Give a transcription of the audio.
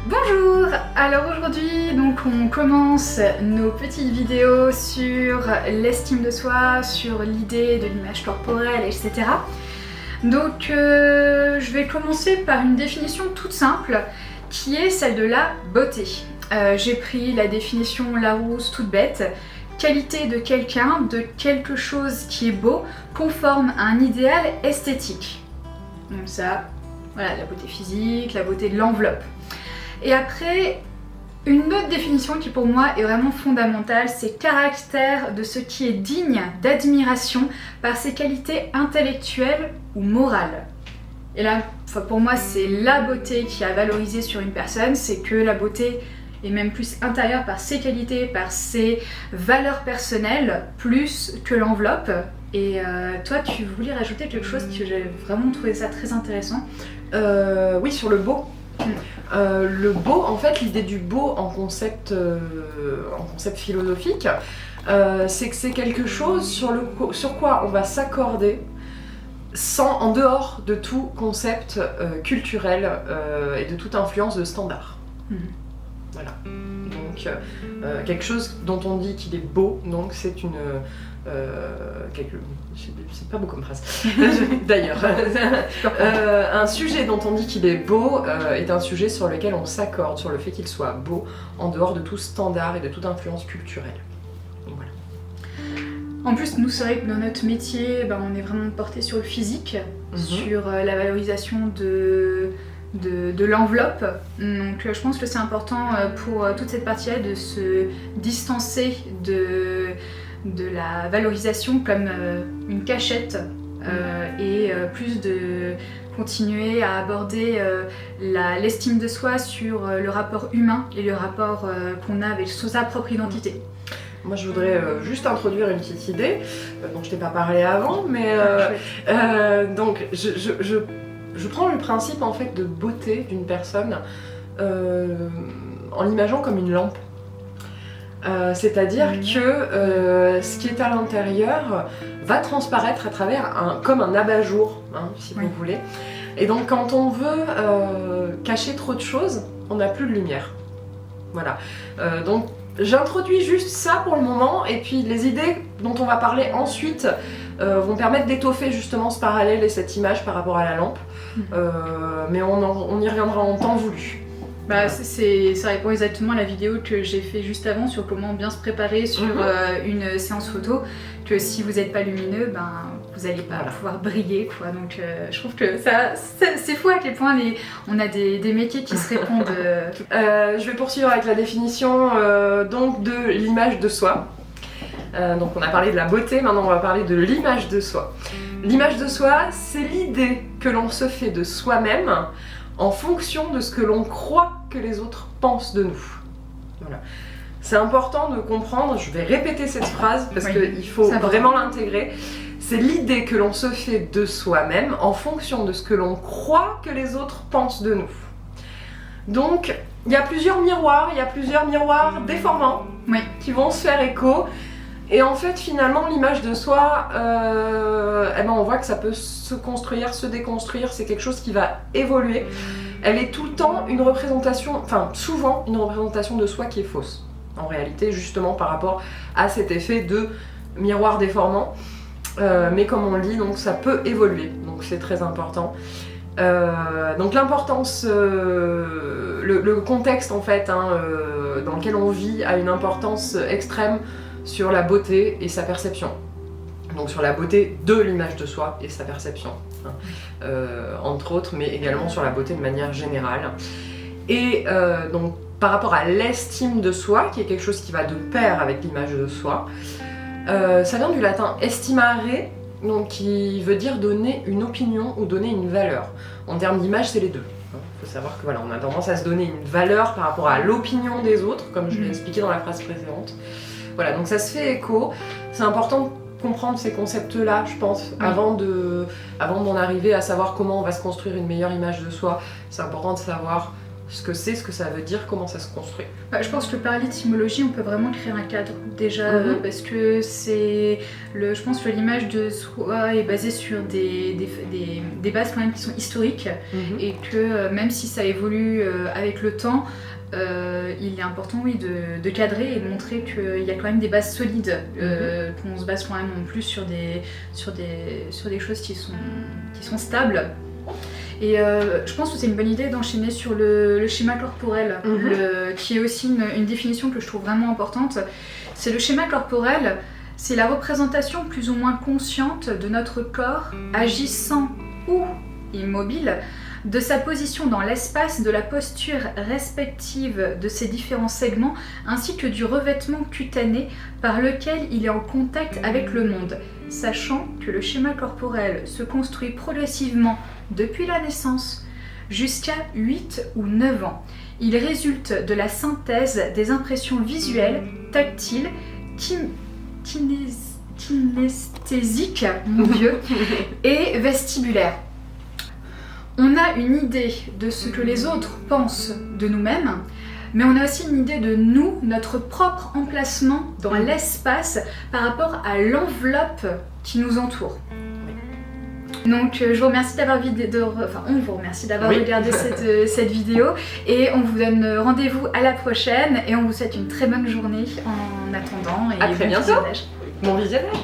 Bonjour! Alors aujourd'hui, donc on commence nos petites vidéos sur l'estime de soi, sur l'idée de l'image corporelle, etc. Donc je vais commencer par une définition toute simple qui est celle de la beauté. J'ai pris la définition Larousse toute bête. Qualité de quelqu'un, de quelque chose qui est beau, conforme à un idéal esthétique. Donc ça, voilà, la beauté physique, la beauté de l'enveloppe. Et après, une autre définition qui pour moi est vraiment fondamentale, c'est caractère de ce qui est digne d'admiration par ses qualités intellectuelles ou morales. Et là, pour moi, c'est la beauté qui a valorisé sur une personne, c'est que la beauté est même plus intérieure par ses qualités, par ses valeurs personnelles, plus que l'enveloppe. Et toi, tu voulais rajouter quelque chose que j'ai vraiment trouvé ça très intéressant. Oui, sur le beau. Le beau, en fait, l'idée du beau en concept philosophique, c'est que c'est quelque chose sur quoi on va s'accorder en dehors de tout concept culturel et de toute influence de standard. Voilà. Donc, quelque chose dont on dit qu'il est beau, donc c'est une... c'est pas beau comme phrase d'ailleurs. Un sujet dont on dit qu'il est beau est un sujet sur lequel on s'accorde sur le fait qu'il soit beau en dehors de tout standard et de toute influence culturelle. Donc, voilà. En plus, nous, c'est vrai que dans notre métier, on est vraiment porté sur le physique, sur la valorisation de l'enveloppe. Donc je pense que c'est important pour toute cette partie-là de se distancer de la valorisation comme une cachette et plus de continuer à aborder l'estime de soi sur le rapport humain et le rapport qu'on a avec sa propre identité. Moi je voudrais juste introduire une petite idée dont je t'ai pas parlé avant, mais donc je prends le principe en fait de beauté d'une personne en l'imaginant comme une lampe. C'est-à-dire que ce qui est à l'intérieur va transparaître à travers comme un abat-jour, si vous voulez. Et donc quand on veut cacher trop de choses, on n'a plus de lumière. Voilà. Donc j'introduis juste ça pour le moment, et puis les idées dont on va parler ensuite vont permettre d'étoffer justement ce parallèle et cette image par rapport à la lampe. Mais on y reviendra en temps voulu. Ça répond exactement à la vidéo que j'ai fait juste avant sur comment bien se préparer sur une séance photo, que si vous n'êtes pas lumineux, vous n'allez pas pouvoir briller, quoi. Donc je trouve que c'est fou à quel point on a des métiers qui se répondent. Je vais poursuivre avec la définition donc de l'image de soi. Donc on a parlé de la beauté, maintenant on va parler de l'image de soi. L'image de soi, c'est l'idée que l'on se fait de soi-même en fonction de ce que l'on croit que les autres pensent de nous. Voilà. C'est important de comprendre, je vais répéter cette phrase parce qu'il faut vraiment l'intégrer. C'est l'idée que l'on se fait de soi-même en fonction de ce que l'on croit que les autres pensent de nous. Donc, il y a plusieurs miroirs déformants qui vont se faire écho. Et en fait, finalement, l'image de soi, on voit que ça peut se construire, se déconstruire, c'est quelque chose qui va évoluer. Elle est tout le temps une représentation, souvent une représentation de soi qui est fausse. En réalité, justement par rapport à cet effet de miroir déformant. Mais comme on le dit, donc ça peut évoluer, donc c'est très important. Donc l'importance, le contexte en fait, dans lequel on vit a une importance extrême sur la beauté et sa perception. Donc sur la beauté de l'image de soi et sa perception, entre autres, mais également sur la beauté de manière générale. Et donc par rapport à l'estime de soi, qui est quelque chose qui va de pair avec l'image de soi, ça vient du latin estimare, donc qui veut dire donner une opinion ou donner une valeur. En termes d'image, c'est les deux. Il faut savoir que voilà, on a tendance à se donner une valeur par rapport à l'opinion des autres, comme je l'ai expliqué dans la phrase précédente. Voilà, donc ça se fait écho. C'est important de comprendre ces concepts-là, je pense, avant d'en arriver à savoir comment on va se construire une meilleure image de soi. C'est important de savoir ce que c'est, ce que ça veut dire, comment ça se construit. Bah, je pense que par l'étymologie, on peut vraiment créer un cadre déjà, parce que je pense que l'image de soi est basée sur des bases quand même qui sont historiques, et que même si ça évolue avec le temps, il est important de cadrer et de montrer qu'il y a quand même des bases solides, qu'on se base quand même en plus sur des choses qui sont stables. Et je pense que c'est une bonne idée d'enchaîner sur le schéma corporel, qui est aussi une définition que je trouve vraiment importante. C'est le schéma corporel, c'est la représentation plus ou moins consciente de notre corps agissant ou immobile, de sa position dans l'espace, de la posture respective de ses différents segments, ainsi que du revêtement cutané par lequel il est en contact avec le monde, sachant que le schéma corporel se construit progressivement depuis la naissance jusqu'à 8 ou 9 ans. Il résulte de la synthèse des impressions visuelles, tactiles, kinesthésiques, mon Dieu, et vestibulaires. On a une idée de ce que les autres pensent de nous-mêmes, mais on a aussi une idée de nous, notre propre emplacement dans l'espace par rapport à l'enveloppe qui nous entoure. Donc je vous remercie on vous remercie d'avoir regardé cette vidéo, et on vous donne rendez-vous à la prochaine, et on vous souhaite une très bonne journée en attendant, et à très bientôt. visionnage. Bon visionnage.